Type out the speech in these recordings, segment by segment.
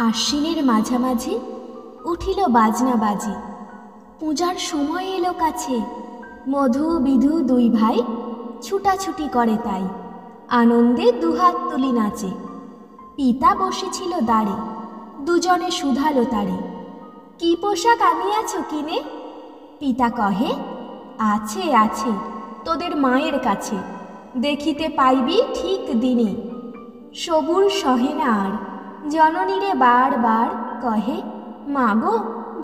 আশ্বিনের মাঝামাঝি উঠিল বাজনা বাজি। পূজার সময় এলো কাছে, মধু বিধু দুই ভাই ছুটাছুটি করে তাই, আনন্দে দুহাত তুলি নাচে। পিতা বসেছিল দাঁড়ে, দুজনে শুধালো তারে, কি পোশাক আনিয়াছ কিনে? পিতা কহে, আছে আছে তোদের মায়ের কাছে, দেখিতে পাইবি ঠিক দিনে। সবুর সহে না আর, জননীরে বার বার কহে, মাগো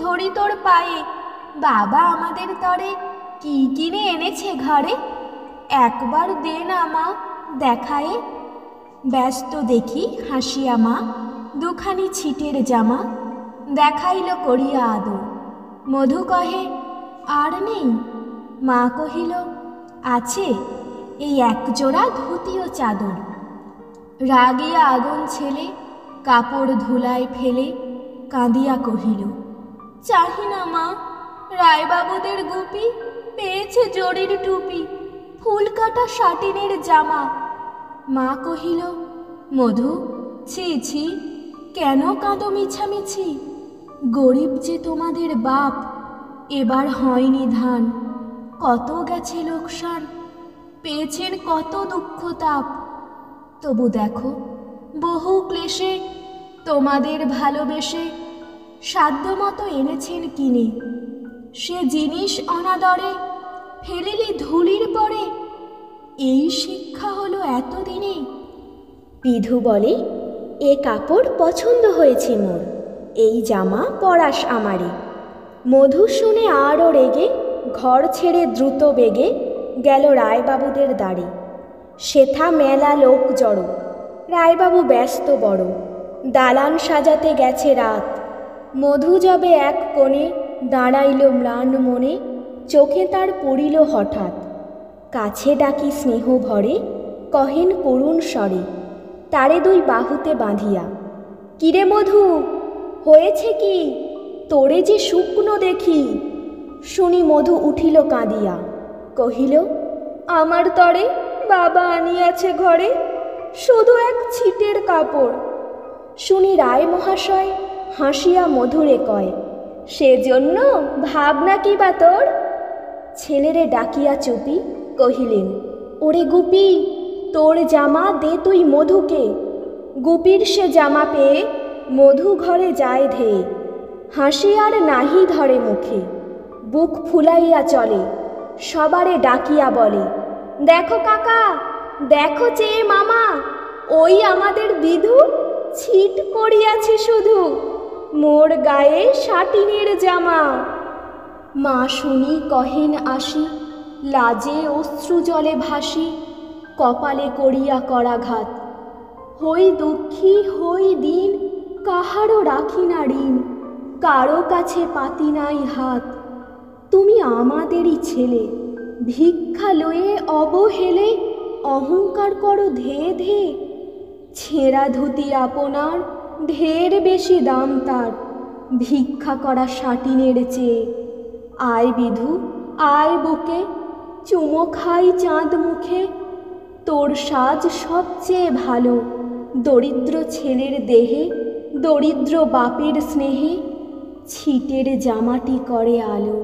ধরি তোর পায়ে, বাবা আমাদের তরে কি কিনে এনেছে ঘরে, একবার দে না মা দেখায়ে। ব্যস্ত দেখি হাসিয়া মা দুখানি ছিটের জামা, দেখাইল করিয়া আদর। মধু কহে, আর নেই? মা কহিল, আছে এই একজোড়া ধুতি ও চাদর। রাগিয়া আগুন ছেলে কাপড় ধুলায় ফেলে কাঁদিয়া কহিল, চাহি না মা, রায়বাবুদের গুপি পেয়েছে জরির টুপি, ফুল কাটা শাটিনের জামা। মা কহিল, মধু ছি ছি, কেন কাঁদো মিছামিছি? গরিব যে তোমাদের বাপ, এবার হয়নি ধান, কত গেছে লোকসান, পেয়েছেন কত দুঃখ তাপ। তবু দেখো বহু ক্লেশে তোমাদের ভালোবেসে সাধ্যমতো এনেছেন কিনে, সে জিনিস অনাদরে ফেলিলি ধুলির পরে, এই শিক্ষা হলো এতদিনে। বিধু বলে, এ কাপড় পছন্দ হয়েছে মোর, এই জামা পরাস আমারে। মধু শুনে আরও রেগে ঘর ছেড়ে দ্রুত বেগে গেল রায়বাবুদের দ্বারে। সেথা মেলা লোক জড়ো, রায়বাবু ব্যস্ত বড়, দালান সাজাতে গেছে রাত। মধু যাবে এক কোণে দাঁড়াইল ম্লান মনে, চোখে তার পড়িল হঠাৎ। কাছে ডাকি স্নেহ ভরে কহেন করুণ স্বরে, তারে দুই বাহুতে বাঁধিয়া, কিরে মধু হয়েছে কি, তোরে যে শুকনো দেখি। শুনি মধু উঠিল কাঁদিয়া, কহিল, আমার তরে বাবা আনিয়াছে ঘরে শুধু এক ছিটের কাপড়। শুনি রায় মহাশয় হাসিয়া মধুরে কয়, সেজন্য ভাবনা কি বা তোর? ছেলেরে ডাকিয়া চুপি কহিলেন, ওরে গুপি, তোর জামা দে তুই মধুকে। গুপির সে জামা পেয়ে মধু ঘরে যায় ধেয়ে, হাসি আর নাহি ধরে মুখে, বুক ফুলাইয়া চলে, সবারে ডাকিয়া বলে, দেখো কাকা, দেখো চেয়ে মামা, ওই আমাদের বিধু ছিট পড়িয়াছে শুধু, মোর গায়ে শাটিনের জামা। মা শুনি কহেন আসি, লাজে অশ্রু জলে ভাসি, কপালে করিয়া করাঘাত। হই দুঃখী হই দিন, কাহারও রাখি না ঋণ, কারো কাছে পাতি নাই হাত। তুমি আমাদেরই ছেলে, ভিক্ষা লয়ে অবহেলে অহংকার করো ধেয়ে ধেয়ে। ছেঁড়া ধুতি আপনার ঢের বেশি দাম তার, ভিক্ষা করা শাটিনের চেয়ে। আয় বিধু আয় বুকে, চুমো খাই চাঁদ মুখে, তোর সাজ সবচেয়ে ভালো, দরিদ্র ছেলের দেহে দরিদ্র বাপের স্নেহে ছিটের জামাটি করে আলো।